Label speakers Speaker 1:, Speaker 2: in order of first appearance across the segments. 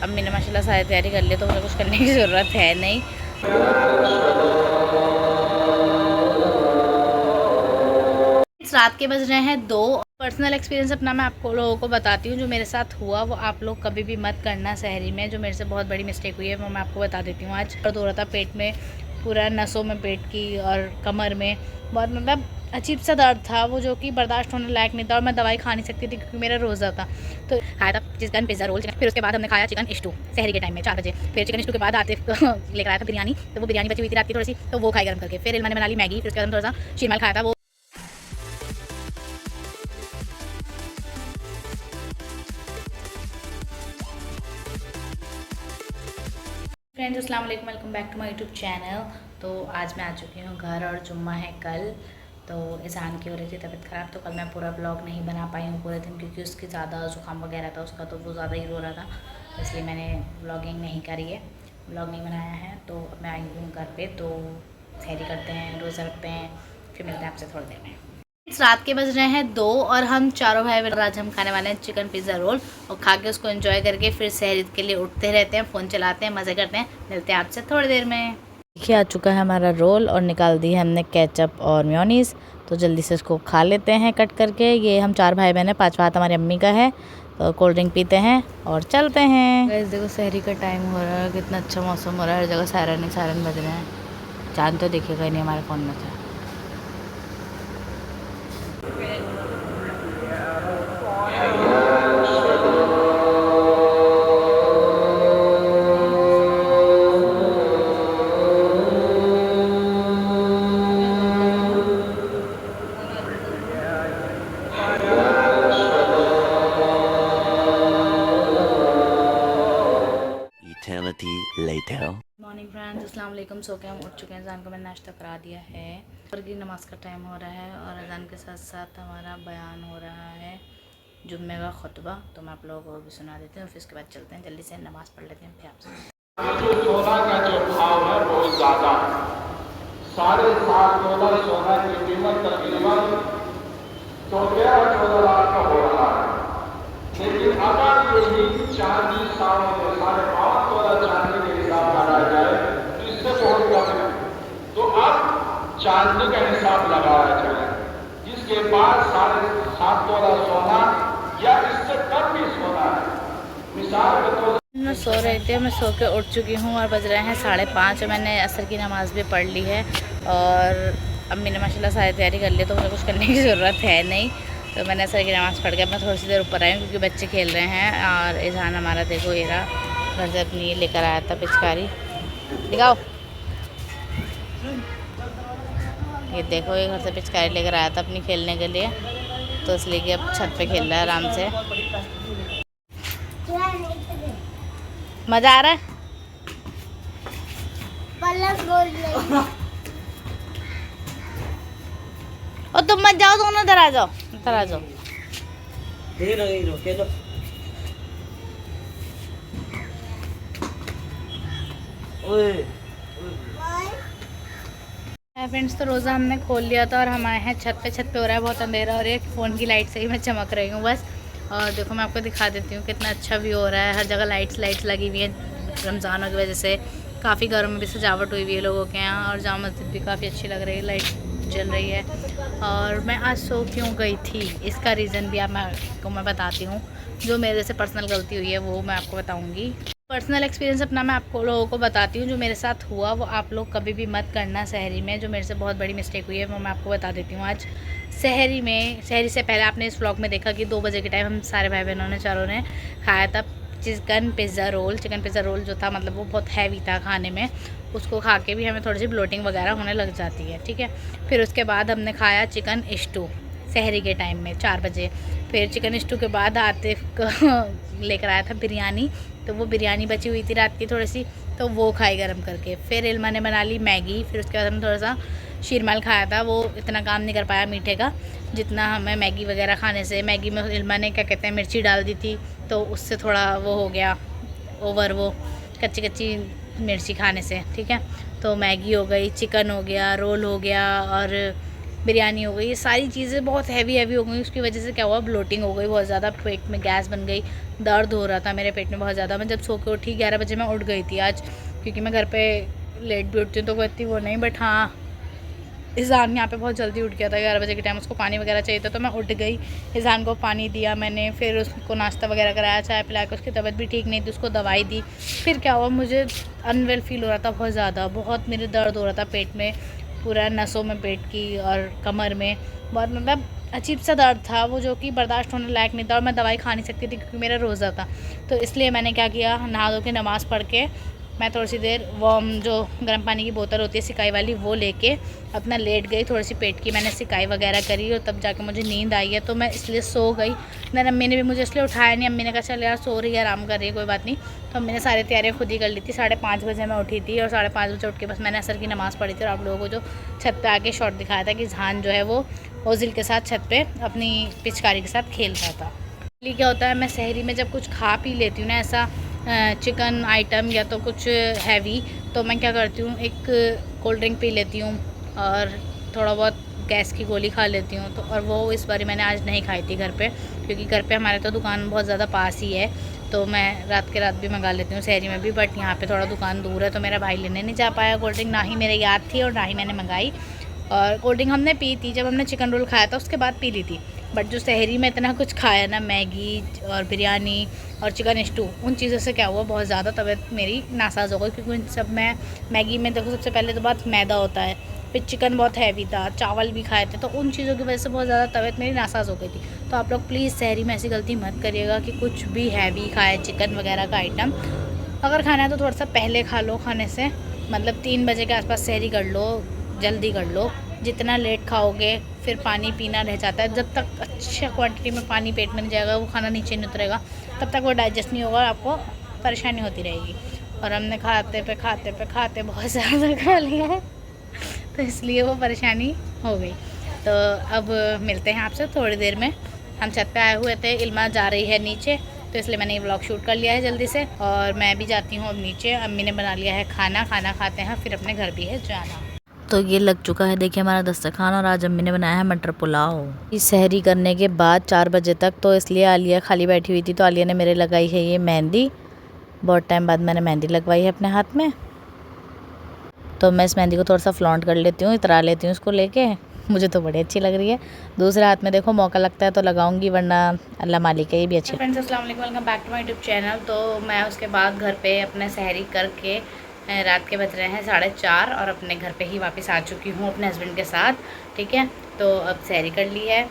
Speaker 1: अम्मी ने माशाल्लाह सारी तैयारी कर ली, तो मुझे कुछ करने की ज़रूरत है नहीं। रात के बज रहे हैं 2। पर्सनल एक्सपीरियंस अपना मैं आपको लोगों को बताती हूँ, जो मेरे साथ हुआ वो आप लोग कभी भी मत करना शहरी में। जो मेरे से बहुत बड़ी मिस्टेक हुई है वो मैं आपको बता देती हूँ। आज दर्द हो रहा था पेट में, पूरा नसों में पेट की और कमर में बहुत, मतलब अजीब सा दर्द था वो, जो कि बर्दाश्त होने लायक नहीं था, और मैं दवाई खा नहीं सकती थी क्योंकि मेरा रोज़ा था। तो खाया था चिकन पिज़्ज़ा रोल, फिर उसके बाद हमने खाया चिकन स्टू शहरी के टाइम में 4 बजे। फिर चिकन स्टू के बाद आते लेकर आया था बिरयानी, तो वो बिरयानी बची हुई थी रात की थोड़ी सी, तो वो खाई गर्म करके। फिर मैंने बना ली मैगी, फिर उसके बाद थोड़ा सा शीरमाल खाया था। वो फ्रेंड्स अस्सलाम वालेकुम, welcome back to my YouTube channel. तो आज मैं आ चुकी हूँ घर और जुम्मा है कल। तो ईशान की हो रही थी तबीयत ख़राब, तो कल मैं पूरा ब्लॉग नहीं बना पाई हूँ पूरे दिन, क्योंकि उसकी ज़्यादा ज़ुकाम वगैरह था उसका, तो वो ज़्यादा ही रो रहा था, इसलिए मैंने ब्लॉगिंग नहीं करी है, ब्लॉग नहीं बनाया है। तो अब मैं आई हूँ घर पर, तो सहरी करते हैं, रोज़ा रखते हैं, फिर मिलते हैं आपसे थोड़ी देर में। इस रात के बज रहे हैं 2 और हम चारों भाई बहन आज हम खाने वाले हैं चिकन पिज़्ज़ा रोल, और खा के उसको एंजॉय करके फिर सहरी के लिए उठते रहते हैं, फ़ोन चलाते हैं, मज़े करते हैं। मिलते हैं आपसे थोड़ी देर में। देखिए आ चुका है हमारा रोल, और निकाल दी है हमने केचप और मेयोनीज़, तो जल्दी से इसको खा लेते हैं कट करके। ये हम 4 भाई बहन हैं, 5वां हाथ हमारी अम्मी का है। तो कोल्ड ड्रिंक पीते हैं और चलते हैं। गाइस देखो सहरी का टाइम हो रहा है, कितना अच्छा मौसम हो रहा है, हर जगह सायरन ही सायरन बज रहे हैं। चाँद तो दिखेगा ही नहीं हमारे फ़ोन में से।
Speaker 2: Eternity later.
Speaker 1: मॉर्निंग फ्रेंड्स अस्सलाम वालेकुम। सो के हम उठ चुके हैं, अज़ान को मैंने नाश्ता करा दिया है, और की नमाज़ का टाइम हो रहा है, और अज़ान के साथ साथ हमारा बयान हो रहा है जुम्मे का खुतबा। तो मैं आप लोगों को भी सुना देती हूँ, फिर उसके बाद चलते हैं, जल्दी से नमाज़ पढ़ लेते हैं, फिर आपसे।
Speaker 3: सोना का जो भाव है बहुत ज़्यादा है। 7.5 तोला सोना की कीमत तकरीबन 13-14 लाख का हो रहा है। लेकिन अगर यही चांदी 5.5 तोला चांदी के हिसाब लगाया जाए तो इससे बहुत कम है। तो अब चांदी का हिसाब लगाया जाए, जिसके पास 7.5 तोला सोना या इससे कम भी सोना है, मिसाल के तौर
Speaker 1: मैं सो रही थी, मैं सो के उठ चुकी हूँ, और बज रहे हैं 5:30, और मैंने असर की नमाज़ भी पढ़ ली है, और अम्मी ने माशाल्लाह सारी तैयारी कर ली, तो मुझे कुछ करने की ज़रूरत है नहीं। तो मैंने असर की नमाज़ पढ़ के मैं थोड़ी सी देर ऊपर आई हूँ, क्योंकि बच्चे खेल रहे हैं। और ईशान हमारा देखो ये रहा, घर से अपनी लेकर आया था पिचकारी, दिखाओ, ये देखो ये घर से पिचकारी लेकर आया था अपनी खेलने के लिए, तो इसलिए कि अब छत पे खेल रहा है आराम से। मज़ा आ रहा है। और तुम मत जाओ, दोनों इधर आ जाओ, इधर आ जाओ। फ्रेंड्स तो रोज़ा हमने खोल लिया था, और हम आए हैं छत पे। छत पे हो रहा है बहुत अंधेरा, और एक फ़ोन की लाइट से ही मैं चमक रही हूँ बस। और देखो मैं आपको दिखा देती हूँ कितना अच्छा व्यू हो रहा है, हर जगह लाइट्स लगी हुई हैं रमज़ानों की वजह से। काफ़ी घरों में भी सजावट हुई हुई है लोगों के यहाँ, और जामा मस्जिद भी काफ़ी अच्छी लग रही है, लाइट जल रही है। और मैं आज सो क्यों गई थी, इसका रीज़न भी आपको मैं बताती हूँ। जो मेरे से पर्सनल गलती हुई है वो मैं आपको बताऊँगी। पर्सनल एक्सपीरियंस अपना मैं आपको लोगों को बताती हूँ, जो मेरे साथ हुआ वो आप लोग कभी भी मत करना शहरी में। जो मेरे से बहुत बड़ी मिस्टेक हुई है वो मैं आपको बता देती हूँ आज। शहरी से पहले आपने इस व्लॉग में देखा कि 2 बजे के टाइम हम सारे भाई बहनों ने, चारों ने खाया था चिकन पिज़्ज़ा रोल जो था, मतलब वो बहुत हैवी था खाने में। उसको खा के भी हमें थोड़ी सी ब्लोटिंग वगैरह होने लग जाती है, ठीक है। फिर उसके बाद हमने खाया चिकन स्टू शहरी के टाइम में 4 बजे। फिर चिकन स्टू के बाद आतिफ लेकर आया था बिरयानी, तो वो बिरयानी बची हुई थी रात की थोड़ी सी, तो वो खाई गर्म करके। फिर इल्मा ने बना ली मैगी, फिर उसके बाद हमने थोड़ा सा शीरमाल खाया था, वो इतना काम नहीं कर पाया मीठे का जितना हमें मैगी वगैरह खाने से। मैगी में इल्मा ने क्या कहते हैं मिर्ची डाल दी थी, तो उससे थोड़ा वो हो गया ओवर, वो कच्ची कच्ची मिर्ची खाने से, ठीक है। तो मैगी हो गई, चिकन हो गया, रोल हो गया, और बिरयानी हो गई, ये सारी चीज़ें बहुत हैवी हो गई। उसकी वजह से क्या हुआ, ब्लोटिंग हो गई बहुत ज़्यादा, पेट में गैस बन गई, दर्द हो रहा था मेरे पेट में बहुत ज़्यादा। मैं जब सो के उठी 11 बजे मैं उठ गई थी आज, क्योंकि मैं घर पर लेट भी उठती हूँ तो वो इतनी वो नहीं, बट हाँ इज़ान यहाँ पे बहुत जल्दी उठ गया था 11 बजे के टाइम, उसको पानी वगैरह चाहिए था तो मैं उठ गई, इज़ान को पानी दिया मैंने, फिर उसको नाश्ता वगैरह कराया, चाय पिला के, उसकी तबीयत भी ठीक नहीं थी, उसको दवाई दी। फिर क्या हुआ, मुझे अनवेल फील हो रहा था बहुत ज़्यादा, बहुत मेरे दर्द हो रहा था पेट में, पूरा नसों में पेट की और कमर में, बहुत मतलब अजीब सा दर्द था वो, जो कि बर्दाश्त होने लायक नहीं था, और मैं दवाई खा नहीं सकती थी क्योंकि मेरा रोज़ा था। तो इसलिए मैंने क्या किया, नहा धो के नमाज़ पढ़ के मैं थोड़ी सी देर वार्म जो गर्म पानी की बोतल होती है सिकाई वाली, वो लेके अपना लेट गई, थोड़ी सी पेट की मैंने सिकाई वगैरह करी, और तब जाके मुझे नींद आई है, तो मैं इसलिए सो गई। मेरी अम्मी ने भी मुझे इसलिए उठाया नहीं, अम्मी ने कहा चल यार सो रही है, आराम कर रही है, कोई बात नहीं। तो अम्मी ने सारी तैयारियाँ खुद ही कर ली थी। 5:30 बजे मैं उठी थी, और 5:30 बजे उठ के बस मैंने असर की नमाज़ पढ़ी थी, और आप लोगों को जो छत पर आके शॉट दिखाया था कि जहान जो है वो ओजिल के साथ छत पर अपनी पिचकारी के साथ खेल रहा था। इसलिए क्या होता है, मैं सहरी में जब कुछ खा पी लेती हूँ ना ऐसा चिकन आइटम या तो कुछ हैवी, तो मैं क्या करती हूँ, एक कोल्ड ड्रिंक पी लेती हूँ और थोड़ा बहुत गैस की गोली खा लेती हूँ। तो और वो इस बार मैंने आज नहीं खाई थी घर पे, क्योंकि घर पे हमारे तो दुकान बहुत ज़्यादा पास ही है, तो मैं रात के रात भी मंगा लेती हूँ सहरी में भी, बट यहाँ पे थोड़ा दुकान दूर है तो मेरा भाई लेने नहीं जा पाया कोल्ड ड्रिंक, ना ही मेरे याद थी और ना ही मैंने मंगाई। और कोल्ड ड्रिंक हमने पी थी जब हमने चिकन रोल खाया था, उसके बाद पी ली थी, बट जो सहरी में इतना कुछ खाया ना, मैगी और बिरयानी और चिकन स्टू, उन चीज़ों से क्या हुआ, बहुत ज़्यादा तबीयत मेरी नासाज हो गई, क्योंकि उन सब में मैगी में देखो सबसे पहले तो बात मैदा होता है, फिर चिकन बहुत हैवी था, चावल भी खाए थे, तो उन चीज़ों की वजह से बहुत ज़्यादा तबीयत मेरी नासाज हो गई थी। तो आप लोग प्लीज़ सहरी में ऐसी गलती मत करिएगा कि कुछ भी हैवी खाए, चिकन वगैरह का आइटम अगर खाना है तो थोड़ा सा पहले खा लो, खाने से मतलब 3 बजे के आसपास सहरी कर लो, जल्दी कर लो। जितना लेट खाओगे फिर पानी पीना रह जाता है, जब तक अच्छा क्वांटिटी में पानी पेट में नहीं जाएगा, वो खाना नीचे नहीं उतरेगा, तब तक वो डाइजेस्ट नहीं होगा, आपको परेशानी होती रहेगी। और हमने खाते पे बहुत ज़्यादा खा लिया है, तो इसलिए वो परेशानी हो गई। तो अब मिलते हैं आपसे थोड़ी देर में। हम छत पे आए हुए थे, इल्मा जा रही है नीचे, तो इसलिए मैंने ये व्लॉग शूट कर लिया है जल्दी से, और मैं भी जाती हूँ अब नीचे। अम्मी ने बना लिया है खाना खाते हैं, फिर अपने घर भी है जाना।
Speaker 4: तो ये लग चुका है देखिए हमारा दस्तरखान, और आज अम्मी ने बनाया है मटर पुलाव। इस सहरी करने के बाद 4 बजे तक, तो इसलिए आलिया खाली बैठी हुई थी, तो आलिया ने मेरे लगाई है ये मेहंदी। बहुत टाइम बाद मैंने मेहंदी लगवाई है अपने हाथ में, तो मैं इस मेहंदी को थोड़ा सा फ्लॉन्ट कर लेती हूँ, इतरा लेती हूँ उसको लेके, मुझे तो बड़ी अच्छी लग रही है। दूसरे हाथ में देखो मौका लगता है तो लगाऊंगी, वरना अल्लाह मालिक है, ये भी अच्छी।
Speaker 1: फ्रेंड्स अस्सलाम वालेकुम, welcome back to my YouTube channel. तो मैं उसके बाद घर पे अपने सहरी करके, रात के बज रहे हैं 4:30, और अपने घर पे ही वापस आ चुकी हूँ अपने हस्बैंड के साथ। ठीक है, तो अब सहरी कर ली है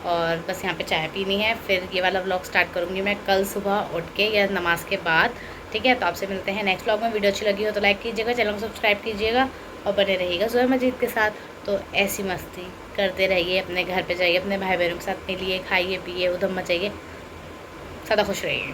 Speaker 1: और बस यहाँ पे चाय पीनी है, फिर ये वाला व्लॉग स्टार्ट करूँगी मैं कल सुबह उठ के या नमाज के बाद। ठीक है, तो आपसे मिलते हैं नेक्स्ट व्लॉग में। वीडियो अच्छी लगी हो तो लाइक कीजिएगा, चैनल को सब्सक्राइब कीजिएगा और बने रहिएगा ज़ोया मजीद के साथ। तो ऐसी मस्ती करते रहिए, अपने घर पे जाइए, अपने भाई बहनों के साथ मिलिए, खाइए पिए, उधम मचाइए, ज़्यादा खुश रहिए।